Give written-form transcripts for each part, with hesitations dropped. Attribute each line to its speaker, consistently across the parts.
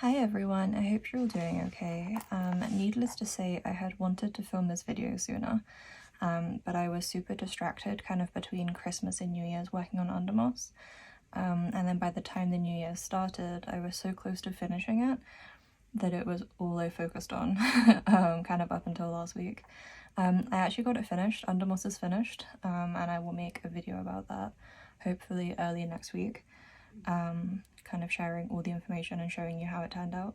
Speaker 1: Hi everyone, I hope you're all doing okay. Needless to say, I had wanted to film this video sooner, but I was super distracted kind of between Christmas and New Year's working on Undermoss. And then by the time the New Year started, I was so close to finishing it that it was all I focused on, kind of up until last week. I actually got it finished, Undermoss is finished, and I will make a video about that hopefully early next week. Kind of sharing all the information and showing you how it turned out.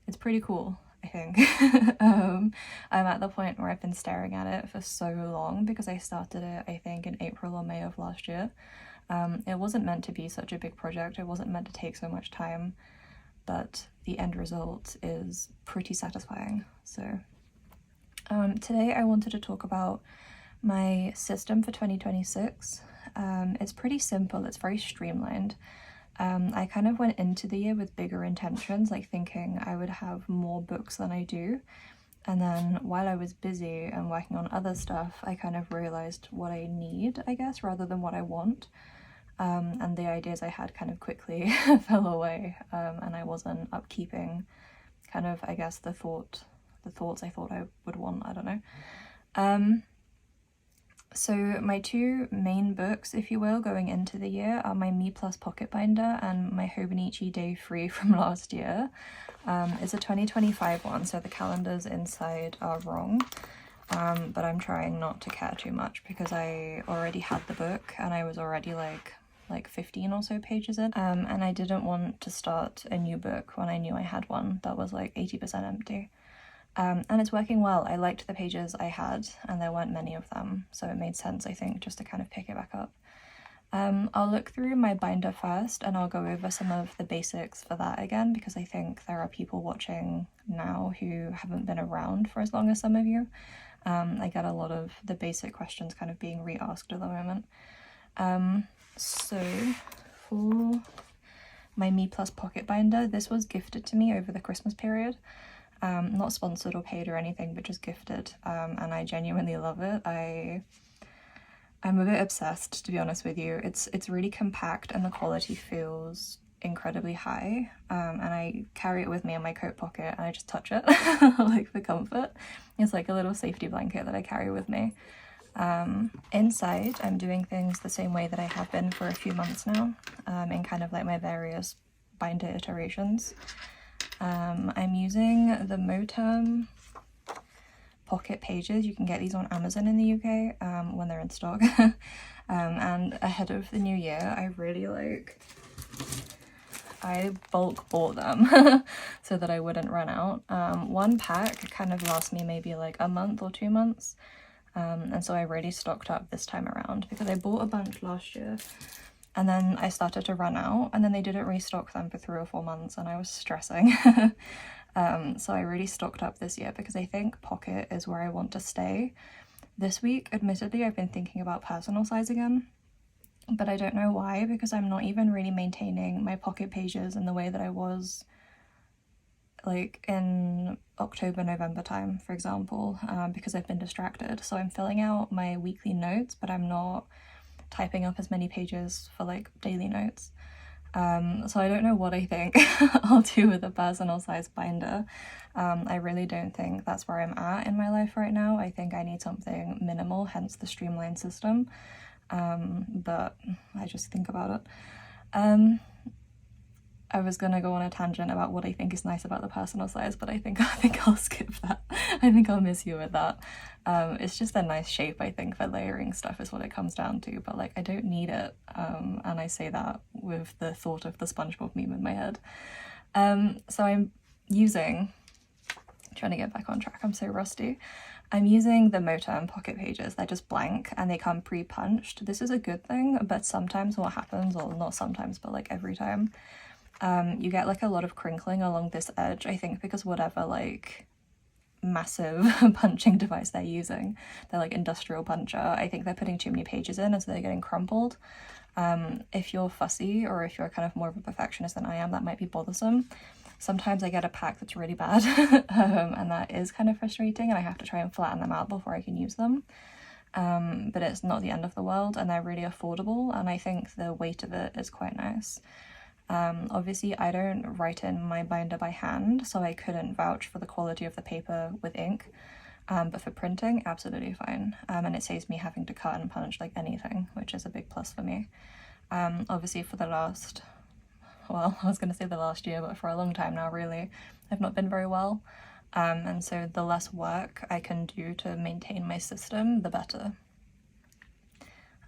Speaker 1: It's pretty cool, I think. I'm at the point where I've been staring at it for so long because I started it, I think, in April or May of last year. It wasn't meant to be such a big project, it wasn't meant to take so much time, but the end result is pretty satisfying. So today I wanted to talk about my system for 2026. It's pretty simple, it's very streamlined. I kind of went into the year with bigger intentions, like thinking I would have more books than I do. And then while I was busy and working on other stuff, I kind of realized what I need, I guess, rather than what I want. And the ideas I had kind of quickly fell away, and I wasn't upkeeping kind of, I guess, the thoughts I thought I would want, I don't know. So my two main books, if you will, going into the year are my meeplus pocket binder and my Hobonichi Day Free from last year. It's a 2025 one, so the calendars inside are wrong, but I'm trying not to care too much because I already had the book and I was already like 15 or so pages in, and I didn't want to start a new book when I knew I had one that was like 80% empty. And it's working well. I liked the pages I had and there weren't many of them, so it made sense, I think, just to kind of pick it back up. I'll look through my binder first and I'll go over some of the basics for that again, because I think there are people watching now who haven't been around for as long as some of you. I get a lot of the basic questions kind of being re-asked at the moment. So for my meeplus pocket binder, this was gifted to me over the Christmas period. Not sponsored or paid or anything, but just gifted, and I genuinely love it. I'm a bit obsessed, to be honest with you. It's really compact and the quality feels incredibly high, and I carry it with me in my coat pocket and I just touch it like for comfort. It's like a little safety blanket that I carry with me. Inside I'm doing things the same way that I have been for a few months now, in kind of like my various binder iterations. I'm using the Moterm pocket pages. You can get these on Amazon in the UK when they're in stock. And ahead of the new year, I bulk bought them so that I wouldn't run out. One pack kind of lasts me maybe like a month or 2 months, and so I really stocked up this time around because I bought a bunch last year. And then I started to run out, and then they didn't restock them for 3 or 4 months, and I was stressing. So I really stocked up this year because I think pocket is where I want to stay. This week, admittedly, I've been thinking about personal size again, but I don't know why, because I'm not even really maintaining my pocket pages in the way that I was like in October, November time, for example, because I've been distracted. So I'm filling out my weekly notes, but I'm not typing up as many pages for like daily notes. So I don't know what I think I'll do with a personal size binder. I really don't think that's where I'm at in my life right now. I think I need something minimal, hence the streamlined system. But I just think about it. I was gonna go on a tangent about what I think is nice about the personal size, but I think I'll skip that. I think I'll miss you with that. It's just a nice shape, I think, for layering stuff is what it comes down to, but like I don't need it, and I say that with the thought of the SpongeBob meme in my head. So I'm trying to get back on track, I'm so rusty. I'm using the Moterm pocket pages. They're just blank and they come pre-punched. This is a good thing, but sometimes what happens, or not sometimes, but like every time, you get like a lot of crinkling along this edge, I think because whatever like massive punching device they're using, they're like industrial puncher, I think they're putting too many pages in and so they're getting crumpled. If you're fussy or if you're kind of more of a perfectionist than I am, that might be bothersome. Sometimes I get a pack that's really bad, and that is kind of frustrating, and I have to try and flatten them out before I can use them. But it's not the end of the world, and they're really affordable, and I think the weight of it is quite nice. Obviously I don't write in my binder by hand, so I couldn't vouch for the quality of the paper with ink, but for printing, absolutely fine. And it saves me having to cut and punch like anything, which is a big plus for me. Obviously for the last, well, I was going to say the last year, but for a long time now really, I've not been very well. And so the less work I can do to maintain my system, the better.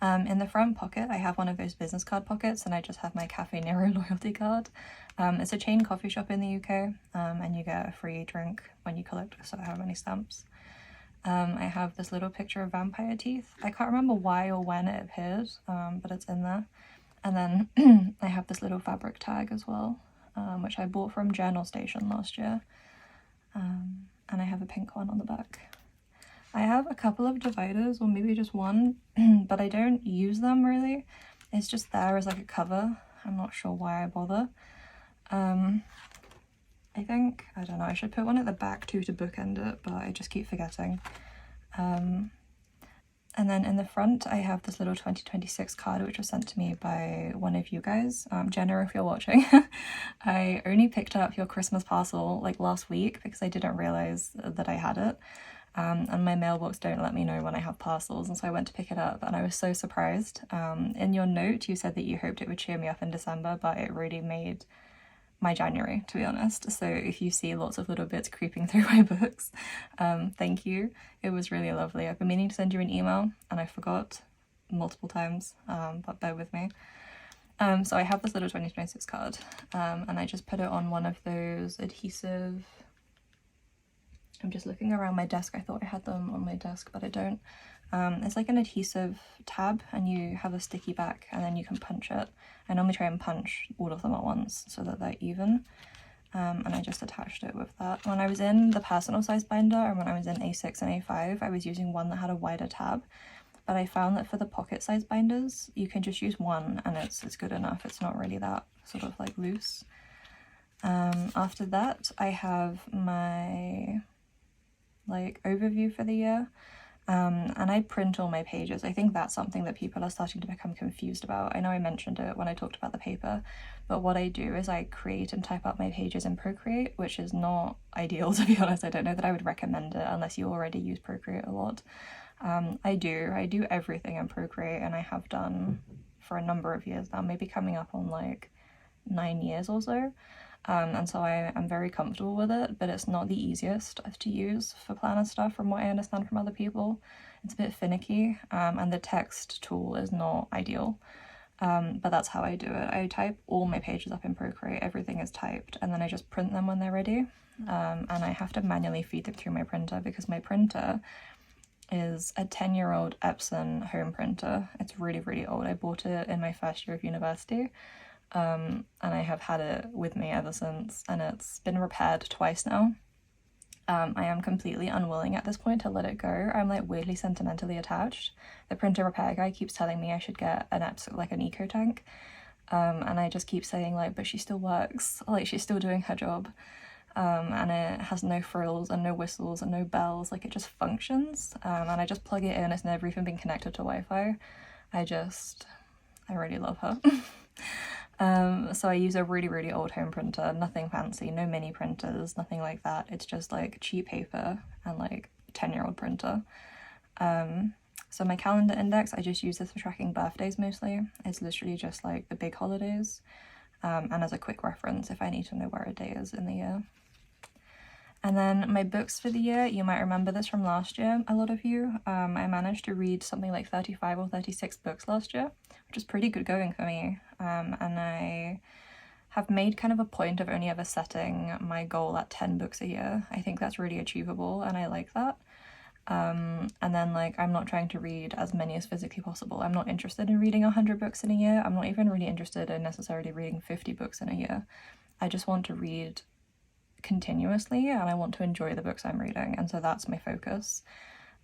Speaker 1: In the front pocket, I have one of those business card pockets, and I just have my Cafe Nero loyalty card. It's a chain coffee shop in the UK, and you get a free drink when you collect so how many stamps. I have this little picture of vampire teeth. I can't remember why or when it appeared, but it's in there. And then I have this little fabric tag as well, which I bought from Journal Station last year. And I have a pink one on the back. I have a couple of dividers, or maybe just one, but I don't use them really. It's just there as like a cover. I'm not sure why I bother. I think, I don't know, I should put one at the back too to bookend it, but I just keep forgetting. And then in the front, I have this little 2026 card, which was sent to me by one of you guys. Jenna, if you're watching, I only picked up your Christmas parcel like last week because I didn't realize that I had it. And my mailbox don't let me know when I have parcels, and so I went to pick it up and I was so surprised. In your note, you said that you hoped it would cheer me up in December, but it really made my January, to be honest. So if you see lots of little bits creeping through my books, thank you. It was really lovely. I've been meaning to send you an email and I forgot multiple times, but bear with me. So I have this little 2026 card, and I just put it on one of those adhesive, I'm just looking around my desk. I thought I had them on my desk, but I don't. It's like an adhesive tab, and you have a sticky back and then you can punch it. I normally try and punch all of them at once so that they're even. And I just attached it with that. When I was in the personal size binder and when I was in A6 and A5, I was using one that had a wider tab. But I found that for the pocket size binders, you can just use one and it's good enough. It's not really that sort of like loose. After that, I have my like overview for the year. And I print all my pages. I think that's something that people are starting to become confused about. I know I mentioned it when I talked about the paper, but what I do is I create and type up my pages in Procreate, which is not ideal, to be honest. I don't know that I would recommend it unless you already use Procreate a lot. I do everything in Procreate, and I have done for a number of years now, maybe coming up on like 9 years or so. And so I am very comfortable with it, but it's not the easiest to use for planner stuff from what I understand from other people. It's a bit finicky, and the text tool is not ideal, but that's how I do it. I type all my pages up in Procreate, everything is typed, and then I just print them when they're ready, and I have to manually feed them through my printer because my printer is a 10-year-old Epson home printer. It's really, really old. I bought it in my first year of university. And I have had it with me ever since, and it's been repaired twice now. I am completely unwilling at this point to let it go. I'm like weirdly sentimentally attached. The printer repair guy keeps telling me I should get an eco tank, and I just keep saying like, but she still works, like she's still doing her job, and it has no frills and no whistles and no bells, like it just functions, and I just plug it in. It's never even been connected to Wi-Fi. I really love her. So I use a really, really old home printer, nothing fancy, no mini printers, nothing like that. It's just like cheap paper and like 10-year-old printer. So my calendar index, I just use this for tracking birthdays mostly. It's literally just like the big holidays, and as a quick reference if I need to know where a day is in the year. And then my books for the year, you might remember this from last year, a lot of you. I managed to read something like 35 or 36 books last year, which is pretty good going for me. And I have made kind of a point of only ever setting my goal at 10 books a year. I think that's really achievable and I like that. And then like I'm not trying to read as many as physically possible. I'm not interested in reading 100 books in a year. I'm not even really interested in necessarily reading 50 books in a year. I just want to read continuously and I want to enjoy the books I'm reading, and so that's my focus.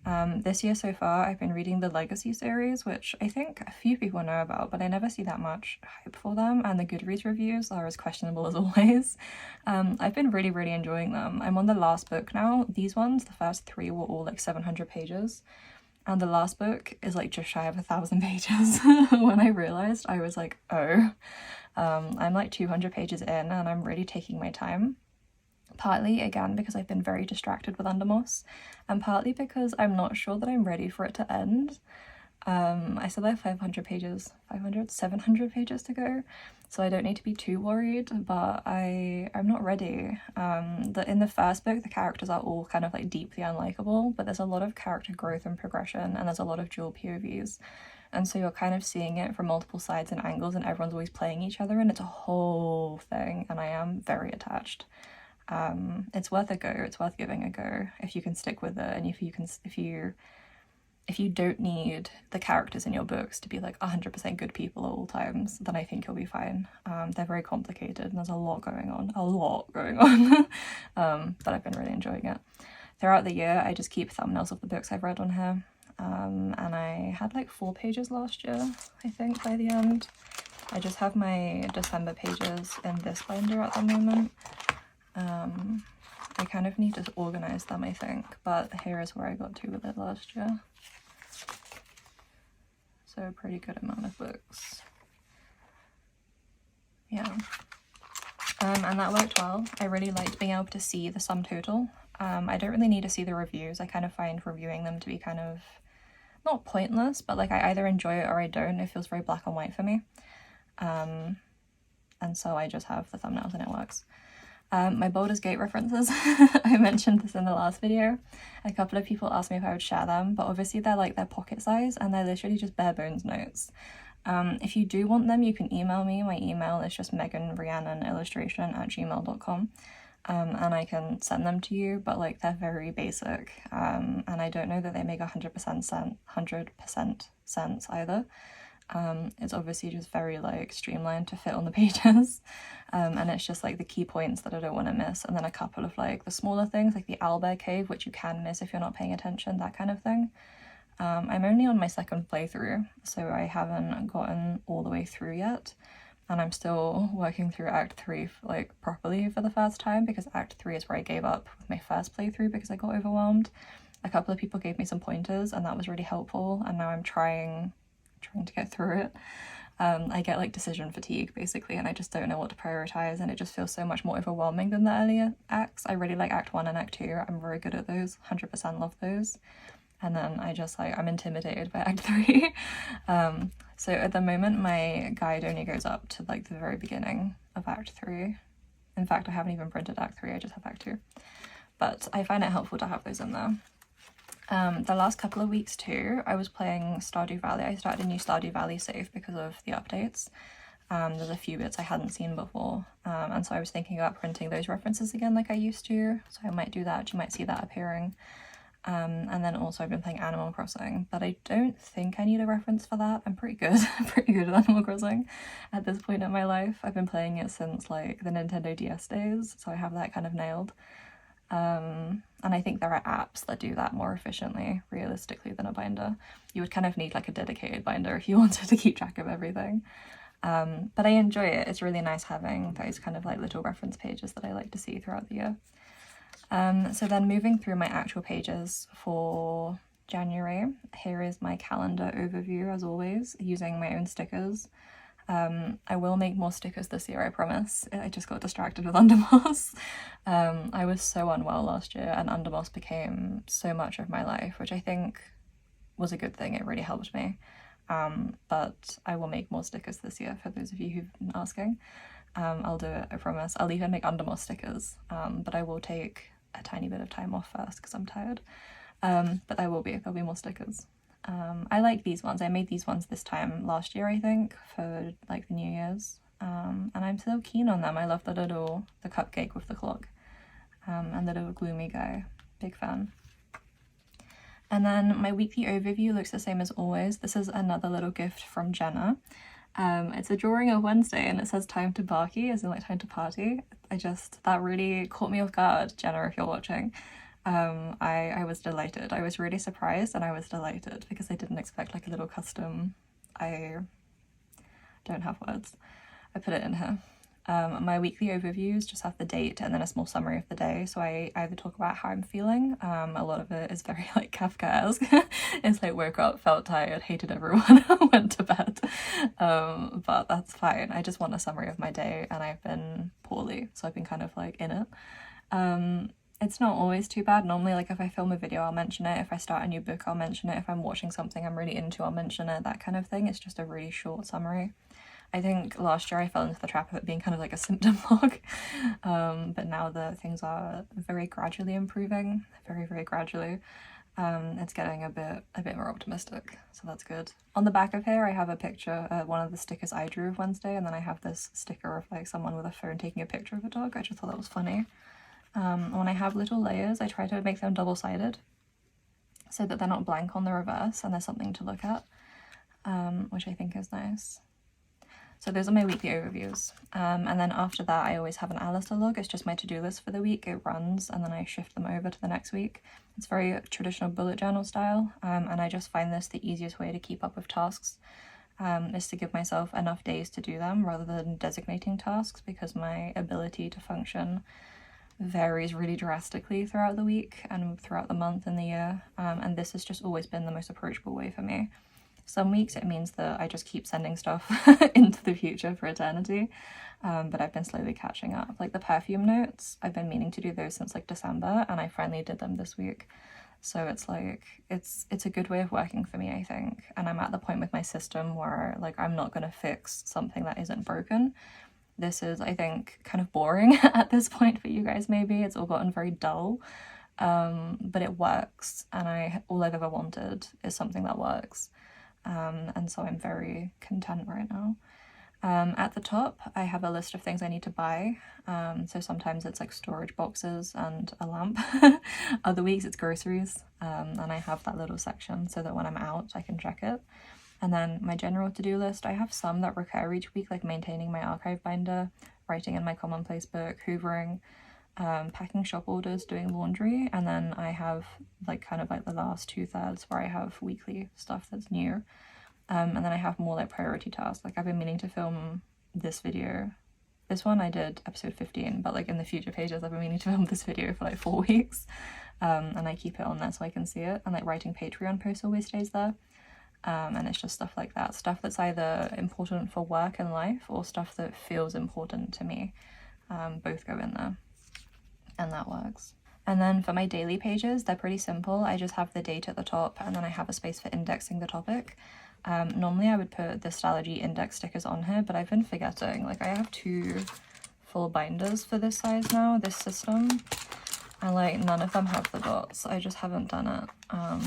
Speaker 1: This year so far I've been reading the Legacy series, which I think a few people know about, but I never see that much hype for them, and the Goodreads reviews are as questionable as always. I've been really, really enjoying them. I'm on the last book now. These ones, the first 3 were all like 700 pages, And the last book is like just shy of 1,000 pages. When I realized, I was like, oh, I'm like 200 pages in and I'm really taking my time. Partly, again, because I've been very distracted with Undermoss, and partly because I'm not sure that I'm ready for it to end. I still have 500 pages, 700 pages to go, so I don't need to be too worried, but I'm not ready. In the first book, the characters are all kind of like deeply unlikable, but there's a lot of character growth and progression, and there's a lot of dual POVs. And so you're kind of seeing it from multiple sides and angles, and everyone's always playing each other, and it's a whole thing, and I am very attached. It's worth a go, it's worth giving a go if you can stick with it, and if you don't need the characters in your books to be like 100% good people at all times, then I think you'll be fine. They're very complicated and there's a lot going on. But I've been really enjoying it. Throughout the year, I just keep thumbnails of the books I've read on here. And I had like 4 pages last year, I think, by the end. I just have my December pages in this binder at the moment. I kind of need to organise them, I think, but here is where I got to with it last year. So a pretty good amount of books. Yeah. And that worked well. I really liked being able to see the sum total. I don't really need to see the reviews. I kind of find reviewing them to be kind of, not pointless, but like I either enjoy it or I don't. It feels very black and white for me. And so I just have the thumbnails and it works. My Baldur's Gate references, I mentioned this in the last video. A couple of people asked me if I would share them, but obviously they're like, they're pocket size and they're literally just bare bones notes. If you do want them, you can email me. My email is just meganrhiannonillustration@gmail.com. And I can send them to you, but like they're very basic. And I don't know that they make 100% sense either. It's obviously just very like streamlined to fit on the pages, and it's just like the key points that I don't want to miss, and then a couple of like the smaller things like the owlbear cave, which you can miss if you're not paying attention, that kind of thing. I'm only on my second playthrough, so I haven't gotten all the way through yet, and I'm still working through Act 3 like properly for the first time, because Act 3 is where I gave up with my first playthrough because I got overwhelmed. A couple of people gave me some pointers and that was really helpful, and now I'm trying to get through it. I get like decision fatigue basically, and I just don't know what to prioritize, and it just feels so much more overwhelming than the earlier acts. I really like Act 1 and Act 2. I'm very good at those, 100% love those. And then I just like, I'm intimidated by Act 3. So at the moment my guide only goes up to like the very beginning of Act 3. In fact, I haven't even printed Act 3, I just have Act 2. But I find it helpful to have those in there. The last couple of weeks too, I was playing Stardew Valley. I started a new Stardew Valley save because of the updates. There's a few bits I hadn't seen before, and so I was thinking about printing those references again like I used to, so I might do that. You might see that appearing. And then also I've been playing Animal Crossing, but I don't think I need a reference for that. I'm pretty good, pretty good at Animal Crossing at this point in my life. I've been playing it since like the Nintendo DS days, so I have that kind of nailed. And I think there are apps that do that more efficiently, realistically, than a binder. You would kind of need like a dedicated binder if you wanted to keep track of everything. But I enjoy it. It's really nice having those kind of like little reference pages that I like to see throughout the year. So then moving through my actual pages for January, here is my calendar overview as always, using my own stickers. I will make more stickers this year, I promise. I just got distracted with Undermoss. I was so unwell last year and Undermoss became so much of my life, which I think was a good thing. It really helped me. But I will make more stickers this year for those of you who've been asking. I'll do it, I promise. I'll even make Undermoss stickers, but I will take a tiny bit of time off first because I'm tired. But there'll be more stickers. I like these ones. I made these ones this time last year, I think, for like the New Year's. And I'm so keen on them. I love the cupcake with the clock, and the little gloomy guy. Big fan. And then my weekly overview looks the same as always. This is another little gift from Jenna. It's a drawing of Wednesday and it says time to barky, as in like time to party. That really caught me off guard, Jenna, if you're watching. I was delighted. I was really surprised and I was delighted because I didn't expect like a little custom. I don't have words. I put it in here. My weekly overviews just have the date and then a small summary of the day. So I either talk about how I'm feeling. A lot of it is very like Kafkaesque. It's like woke up, felt tired, hated everyone, went to bed. But that's fine. I just want a summary of my day, and I've been poorly, so I've been kind of like in it. It's not always too bad. Normally, like if I film a video, I'll mention it. If I start a new book, I'll mention it. If I'm watching something I'm really into, I'll mention it, that kind of thing. It's just a really short summary. I think last year I fell into the trap of it being kind of like a symptom log, but now that things are very gradually improving, very gradually, it's getting a bit more optimistic, so that's good. On the back of here I have a picture, one of the stickers I drew of Wednesday, and then I have this sticker of like someone with a phone taking a picture of a dog. I just thought that was funny. When I have little layers, I try to make them double-sided so that they're not blank on the reverse and there's something to look at, which I think is nice. So those are my weekly overviews. And then after that, I always have an Alistair log. It's just my to-do list for the week. It runs and then I shift them over to the next week. It's very traditional bullet journal style. And I just find this the easiest way to keep up with tasks, is to give myself enough days to do them rather than designating tasks, because my ability to function varies really drastically throughout the week and throughout the month and the year. And this has just always been the most approachable way for me. Some weeks it means that I just keep sending stuff into the future for eternity, but I've been slowly catching up. Like the perfume notes, I've been meaning to do those since like December, and I finally did them this week. So it's like, it's a good way of working for me, I think. And I'm at the point with my system where like I'm not going to fix something that isn't broken. This is, I think, kind of boring at this point for you guys maybe. It's all gotten very dull, but it works, and all I've ever wanted is something that works. And so I'm very content right now. At the top, I have a list of things I need to buy. So sometimes it's like storage boxes and a lamp. Other weeks it's groceries. And I have that little section so that when I'm out, I can check it. And then my general to-do list, I have some that recur each week, like maintaining my archive binder, writing in my commonplace book, hoovering, packing shop orders, doing laundry, and then I have like kind of like the last 2/3 where I have weekly stuff that's new, and then I have more like priority tasks. Like I've been meaning to film this video. This one I did episode 15, but like in the future pages I've been meaning to film this video for like 4 weeks, and I keep it on there so I can see it, and like writing Patreon posts always stays there. And it's just stuff like that, stuff that's either important for work and life or stuff that feels important to me. Both go in there. And that works. And then for my daily pages, they're pretty simple. I just have the date at the top, and then I have a space for indexing the topic. Normally I would put the Styrax index stickers on here, but I've been forgetting. Like I have 2 full binders for this size now, this system, and like none of them have the dots. I just haven't done it.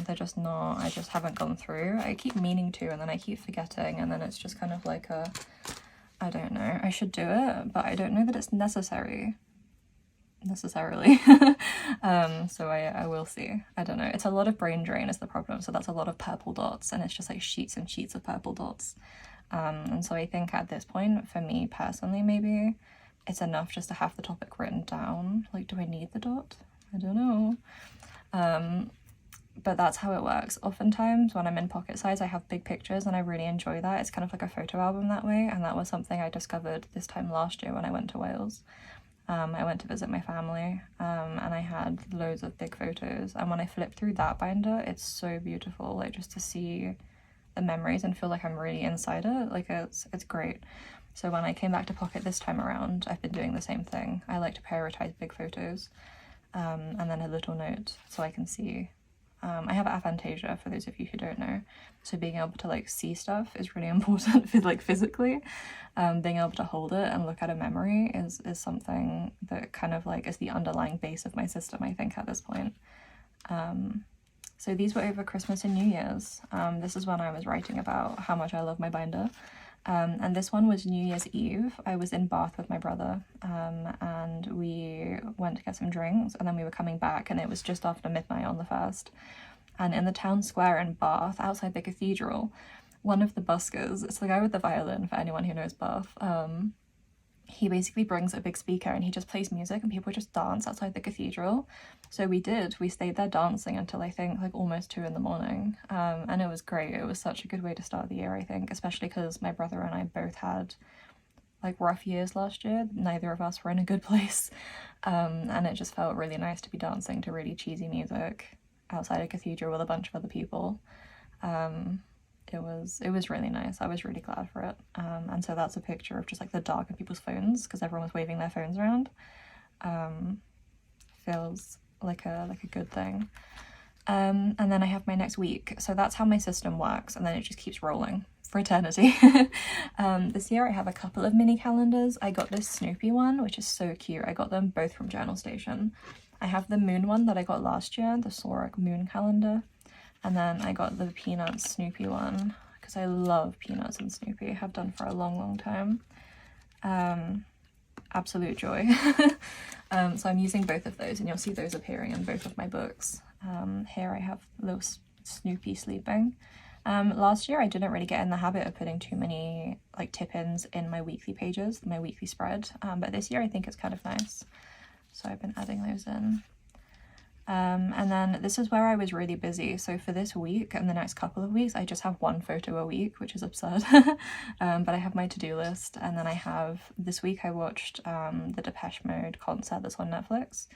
Speaker 1: They're just not, I just haven't gone through. I keep meaning to, and then I keep forgetting, and then it's just kind of like I don't know, I should do it, but I don't know that it's necessarily. So I will see. I don't know, it's a lot of brain drain is the problem, so that's a lot of purple dots, and it's just like sheets and sheets of purple dots, and so I think at this point for me personally maybe it's enough just to have the topic written down. Like, do I need the dot? I don't know. But that's how it works. Oftentimes when I'm in pocket size I have big pictures, and I really enjoy that. It's kind of like a photo album that way, and that was something I discovered this time last year when I went to Wales. I went to visit my family, and I had loads of big photos, and when I flip through that binder it's so beautiful, like just to see the memories and feel like I'm really inside it. Like it's great. So when I came back to pocket this time around, I've been doing the same thing. I like to prioritize big photos, and then a little note so I can see. I have aphantasia, for those of you who don't know, so being able to like see stuff is really important for like physically. Being able to hold it and look at a memory is something that kind of like is the underlying base of my system, I think, at this point. So these were over Christmas and New Year's. This is when I was writing about how much I love my binder. And this one was New Year's Eve. I was in Bath with my brother, and we went to get some drinks, and then we were coming back, and it was just after midnight on the 1st. And in the town square in Bath, outside the cathedral, one of the buskers, it's the guy with the violin, for anyone who knows Bath, he basically brings a big speaker and he just plays music, and people just dance outside the cathedral. So we stayed there dancing until I think like almost 2 in the morning, and it was great. It was such a good way to start the year, I think, especially because my brother and I both had like rough years last year. Neither of us were in a good place, and it just felt really nice to be dancing to really cheesy music outside a cathedral with a bunch of other people. It was really nice. I was really glad for it. And so that's a picture of just like the dark in people's phones because everyone was waving their phones around. Feels like a good thing. And then I have my next week. So that's how my system works, and then it just keeps rolling for eternity. This year I have a couple of mini calendars. I got this Snoopy one, which is so cute. I got them both from Journal Station. I have the moon one that I got last year, the Stora moon calendar. And then I got the Peanuts Snoopy one because I love Peanuts and Snoopy. I have done for a long, long time. Absolute joy. So I'm using both of those, and you'll see those appearing in both of my books. Here I have little Snoopy sleeping. Last year I didn't really get in the habit of putting too many like tip-ins in my weekly pages, my weekly spread, but this year I think it's kind of nice. So I've been adding those in. And then this is where I was really busy. So for this week and the next couple of weeks, I just have one photo a week, which is absurd. But I have my to-do list. And then I have, this week I watched the Depeche Mode concert that's on Netflix.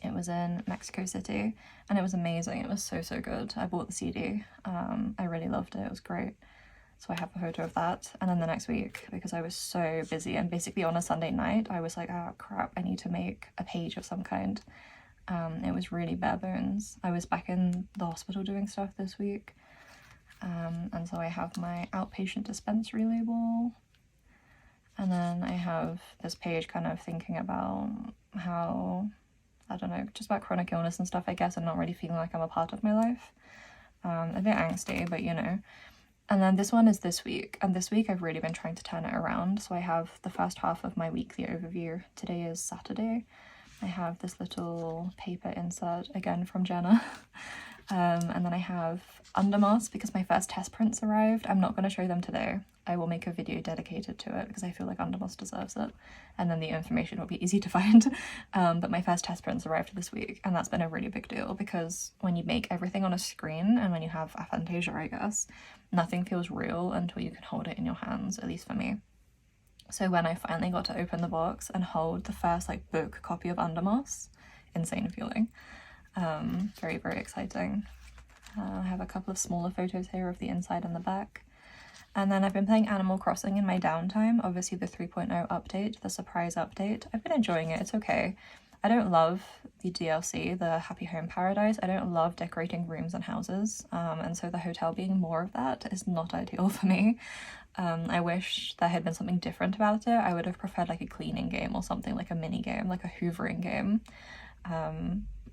Speaker 1: It was in Mexico City and it was amazing. It was so, so good. I bought the CD. I really loved it. It was great. So I have a photo of that. And then the next week, because I was so busy, and basically on a Sunday night, I was like, oh crap, I need to make a page of some kind. It was really bare bones. I was back in the hospital doing stuff this week. And so I have my outpatient dispensary label. And then I have this page kind of thinking about how, I don't know, just about chronic illness and stuff, I guess, and not really feeling like I'm a part of my life. A bit angsty, but you know. And then this one is this week, and this week I've really been trying to turn it around. So I have the first half of my weekly overview. Today is Saturday. I have this little paper insert, again from Jenna. And then I have undermoss because my first test prints arrived. I'm not going to show them today. I will make a video dedicated to it because I feel like undermoss deserves it. And then the information will be easy to find. But my first test prints arrived this week, and that's been a really big deal because when you make everything on a screen and when you have aphantasia, I guess, nothing feels real until you can hold it in your hands, at least for me. So when I finally got to open the box and hold the first like book copy of Undermoss, insane feeling. Very, very exciting. I have a couple of smaller photos here of the inside and the back. And then I've been playing Animal Crossing in my downtime, obviously the 3.0 update, the surprise update. I've been enjoying it, it's okay. I don't love the DLC, the Happy Home Paradise. I don't love decorating rooms and houses, and so the hotel being more of that is not ideal for me. I wish there had been something different about it. I would have preferred like a cleaning game or something, like a mini game, like a hoovering game.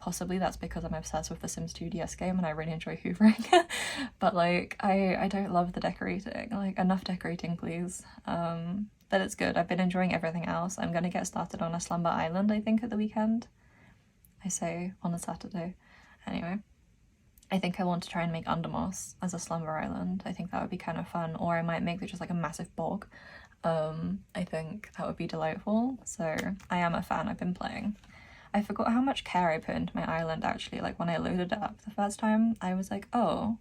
Speaker 1: Possibly that's because I'm obsessed with the Sims 2 DS game and I really enjoy hoovering. But like, I don't love the decorating. Like, enough decorating, please. But it's good. I've been enjoying everything else. I'm gonna get started on a Slumber Island, I think, at the weekend. I say on a Saturday. Anyway, I think I want to try and make Undermoss as a Slumber Island. I think that would be kind of fun. Or I might make it just like a massive bog. I think that would be delightful. So I am a fan. I've been playing. I forgot how much care I put into my island, actually. Like, when I loaded it up the first time, I was like, oh,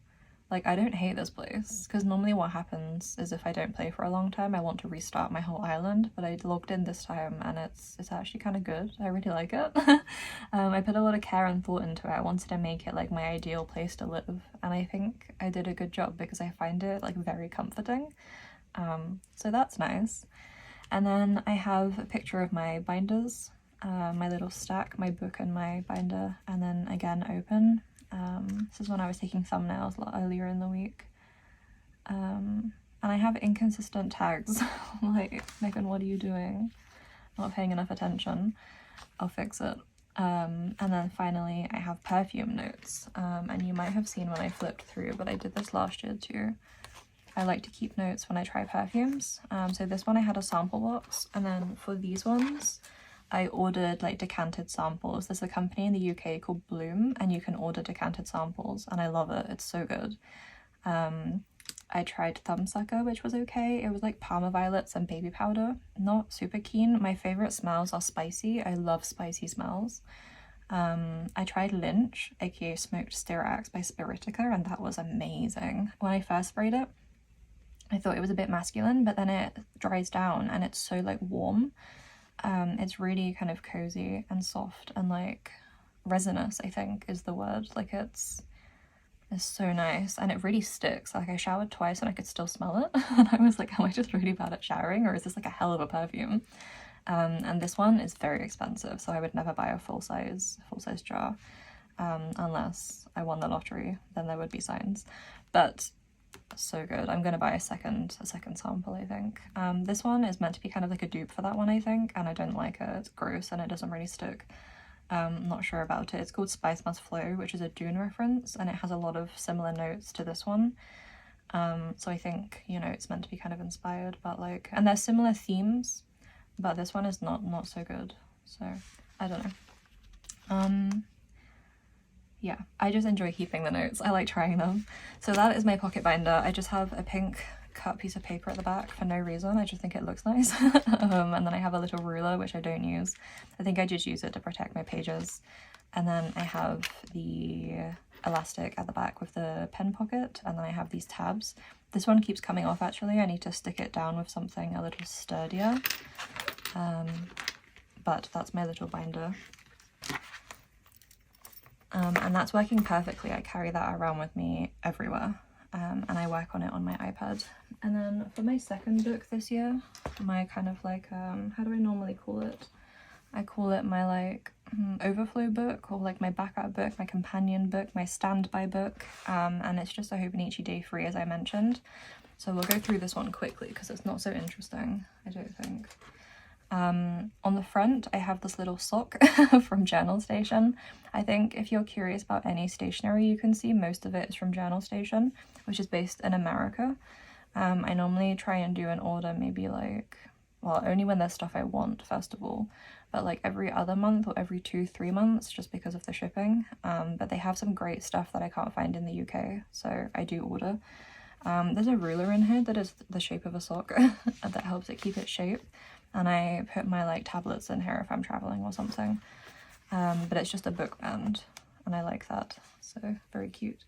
Speaker 1: like, I don't hate this place. Because normally what happens is if I don't play for a long time, I want to restart my whole island. But I logged in this time, and it's actually kind of good. I really like it. I put a lot of care and thought into it. I wanted to make it, like, my ideal place to live. And I think I did a good job because I find it, like, very comforting. So that's nice. And then I have a picture of my binders. My little stack, my book and my binder, and then again open. This is when I was taking thumbnails earlier in the week. And I have inconsistent tags. Like, Megan, what are you doing? Not paying enough attention. I'll fix it. And then finally I have perfume notes. And you might have seen when I flipped through, but I did this last year too. I like to keep notes when I try perfumes. So this one I had a sample box, and then for these ones I ordered like decanted samples. There's a company in the UK called Bloom, and you can order decanted samples, and I love it. It's so good. I tried thumbsucker, which was okay. It was like Parma violets and baby powder. Not super keen. My favorite smells are spicy. I love spicy smells. I tried Lynch, aka smoked styrax by Spiritica, and that was amazing. When I first sprayed it, I thought it was a bit masculine, but then it dries down and it's so like warm. It's really kind of cozy and soft and like resinous, I think is the word. Like it's so nice, and it really sticks. Like I showered twice and I could still smell it and I was like, am I just really bad at showering, or is this like a hell of a perfume? And this one is very expensive, so I would never buy a full size jar, unless I won the lottery, then there would be signs. But so good. I'm gonna buy a second sample, I think. This one is meant to be kind of like a dupe for that one, I think, and I don't like it. It's gross and it doesn't really stick. I'm not sure about it. It's called Spice Must Flow, which is a Dune reference, and it has a lot of similar notes to this one. So I think, you know, it's meant to be kind of inspired, but like, and there's similar themes, but this one is not so good. So I don't know. Yeah, I just enjoy keeping the notes. I like trying them. So that is my pocket binder. I just have a pink cut piece of paper at the back for no reason. I just think it looks nice. And then I have a little ruler, which I don't use. I think I just use it to protect my pages. And then I have the elastic at the back with the pen pocket, and then I have these tabs. This one keeps coming off actually. I need to stick it down with something a little sturdier. But that's my little binder. And that's working perfectly. I carry that around with me everywhere, and I work on it on my iPad. And then for my second book this year, my kind of like, how do I normally call it? I call it my like overflow book, or like my backup book, my companion book, my standby book, and it's just a Hobonichi Day 3, as I mentioned. So we'll go through this one quickly because it's not so interesting, I don't think. On the front I have this little sock from Journal Station. I think if you're curious about any stationery you can see, most of it is from Journal Station, which is based in America. I normally try and do an order maybe like, well, only when there's stuff I want, first of all, but like every other month or every 2-3 months, just because of the shipping. But they have some great stuff that I can't find in the UK, so I do order. There's a ruler in here that is the shape of a sock that helps it keep its shape. And I put my like tablets in here if I'm traveling or something. But it's just a book band, and I like that, so very cute.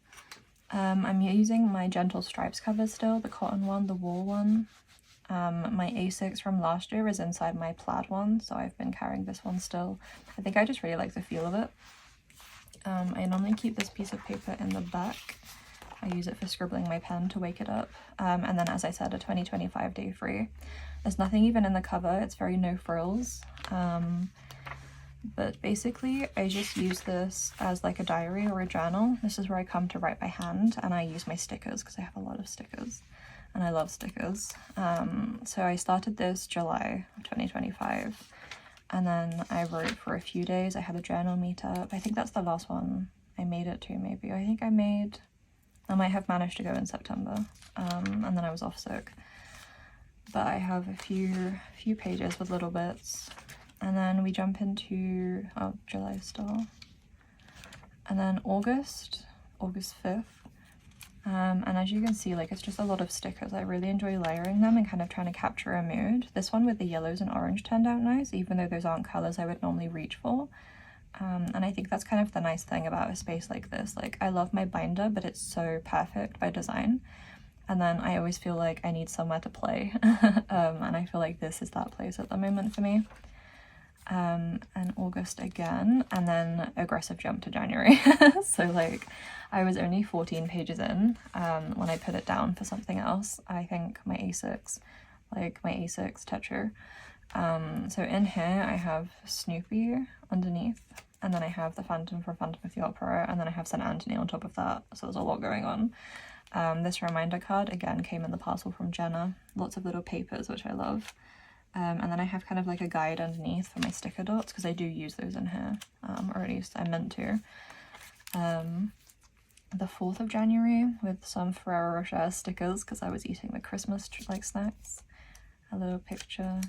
Speaker 1: I'm using my Gentle Stripes covers still, the cotton one, the wool one. My A6 from last year is inside my plaid one, so I've been carrying this one still. I think I just really like the feel of it. I normally keep this piece of paper in the back. I use it for scribbling my pen to wake it up. And then, as I said, a 2025 Day 3. There's nothing even in the cover, it's very no frills. But basically I just use this as like a diary or a journal. This is where I come to write by hand, and I use my stickers because I have a lot of stickers and I love stickers. So I started this July of 2025, and then I wrote for a few days. I had a journal meetup. I think that's the last one I made it to, maybe. I might have managed to go in September, and then I was off sick. But I have a few pages with little bits, and then we jump into July still, and then August 5th. And as you can see, like, it's just a lot of stickers. I really enjoy layering them and kind of trying to capture a mood. This one with the yellows and orange turned out nice, even though those aren't colors I would normally reach for. And I think that's kind of the nice thing about a space like this. Like, I love my binder, but it's so perfect by design. And then I always feel like I need somewhere to play. And I feel like this is that place at the moment for me. And August again, and then aggressive jump to January. So like, I was only 14 pages in when I put it down for something else. I think my A6, like my A6 Tetra. So in here I have Snoopy underneath, and then I have the Phantom from Phantom of the Opera, and then I have St. Anthony on top of that, so there's a lot going on. This reminder card again came in the parcel from Jenna. Lots of little papers, which I love. And then I have kind of like a guide underneath for my sticker dots, because I do use those in here, or at least I meant to. The 4th of January with some Ferrero Rocher stickers, because I was eating the Christmas like snacks. A little picture.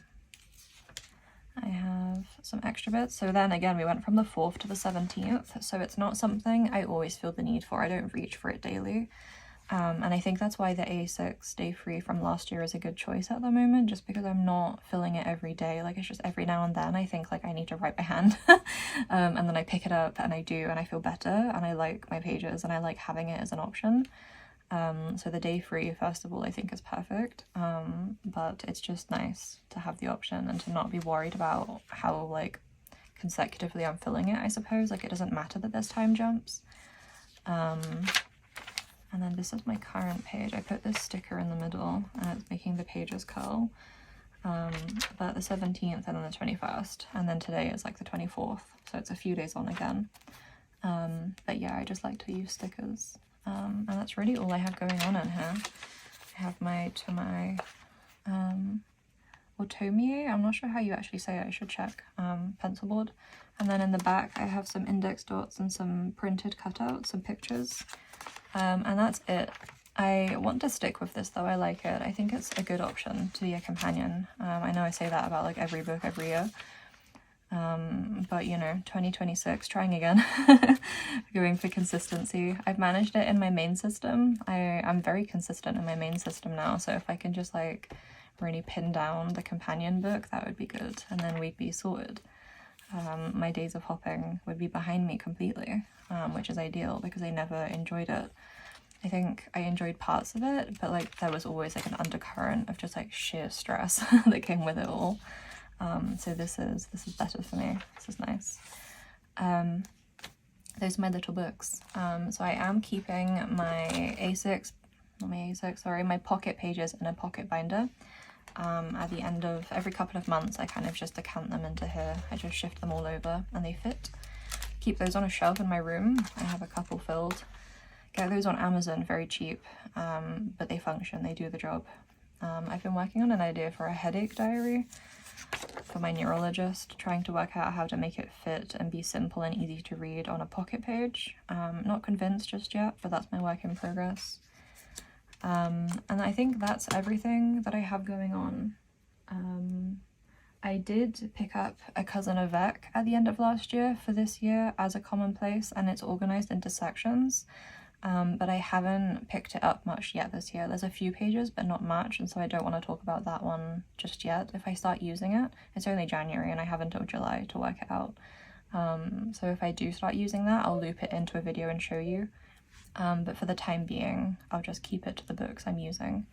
Speaker 1: I have some extra bits. So then again, we went from the 4th to the 17th, so it's not something I always feel the need for. I don't reach for it daily. And I think that's why the A6 Day 3 from last year is a good choice at the moment, just because I'm not filling it every day. Like, it's just every now and then I think like I need to write by hand. And then I pick it up and I do, and I feel better, and I like my pages, and I like having it as an option. So the day free, first of all, I think is perfect, but it's just nice to have the option and to not be worried about how like consecutively I'm filling it, I suppose. Like it doesn't matter that there's time jumps. And then this is my current page. I put this sticker in the middle and it's making the pages curl. But the 17th and then the 21st, and then today is like the 24th, so it's a few days on again. But yeah, I just like to use stickers. And that's really all I have going on in here. I have my Otomie, I'm not sure how you actually say it, I should check, pencil board. And then in the back I have some index dots and some printed cutouts, some pictures. And that's it. I want to stick with this though, I like it. I think it's a good option to be a companion. I know I say that about like every book every year. But you know, 2026, trying again. Going for consistency. I've managed it in my main system. I'm very consistent in my main system now, so if I can just like really pin down the companion book, that would be good, and then we'd be sorted. My days of hopping would be behind me completely, which is ideal because I never enjoyed it. I think I enjoyed parts of it, but like there was always like an undercurrent of just like sheer stress that came with it all. So this is better for me. This is nice. Those are my little books. So I am keeping my my pocket pages in a pocket binder. At the end of every couple of months, I kind of just decant them into here. I just shift them all over and they fit. Keep those on a shelf in my room. I have a couple filled. Get those on Amazon, very cheap, but they function, they do the job. I've been working on an idea for a headache diary for my neurologist, trying to work out how to make it fit and be simple and easy to read on a pocket page. Not convinced just yet, but that's my work in progress. And I think that's everything that I have going on. I did pick up A Cousin of Vec at the end of last year for this year as a commonplace, and it's organized into sections. But I haven't picked it up much yet this year. There's a few pages, but not much, and so I don't want to talk about that one just yet. If I start using it, it's only January and I have until July to work it out. So if I do start using that, I'll loop it into a video and show you. But for the time being, I'll just keep it to the books I'm using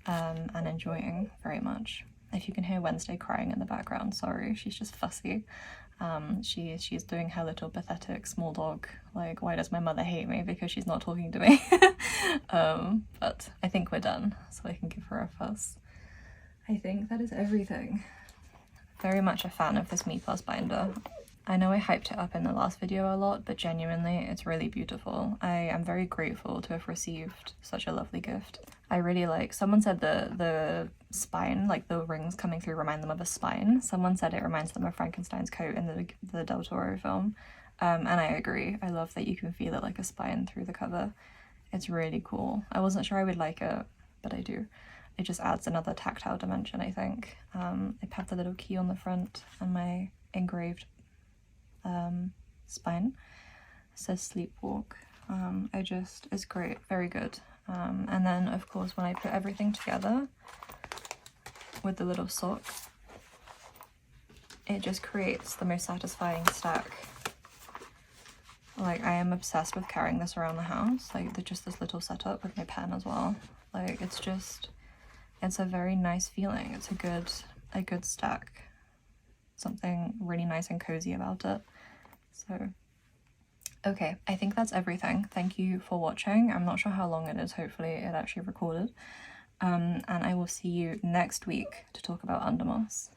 Speaker 1: and enjoying very much. If you can hear Wednesday crying in the background, sorry, she's just fussy. She's doing her little pathetic small dog, like, why does my mother hate me, because she's not talking to me. But I think we're done, so I can give her a fuss. I think that is everything. Very much a fan of this meeplus binder. I know I hyped it up in the last video a lot, but genuinely it's really beautiful. I am very grateful to have received such a lovely gift. I really like, someone said the spine, like the rings coming through, remind them of a spine. Someone said it reminds them of Frankenstein's coat in the Del Toro film. And I agree. I love that you can feel it like a spine through the cover. It's really cool. I wasn't sure I would like it, but I do. It just adds another tactile dimension, I think. I have the little key on the front and my engraved spine. It says sleepwalk. It's great, very good. And then of course when I put everything together with the little sock, it just creates the most satisfying stack. Like, I am obsessed with carrying this around the house, like just this little setup with my pen as well. Like, it's a very nice feeling. It's a good stack. Something really nice and cozy about it. So okay, I think that's everything. Thank you for watching. I'm not sure how long it is. Hopefully it actually recorded. And I will see you next week to talk about Undermoss.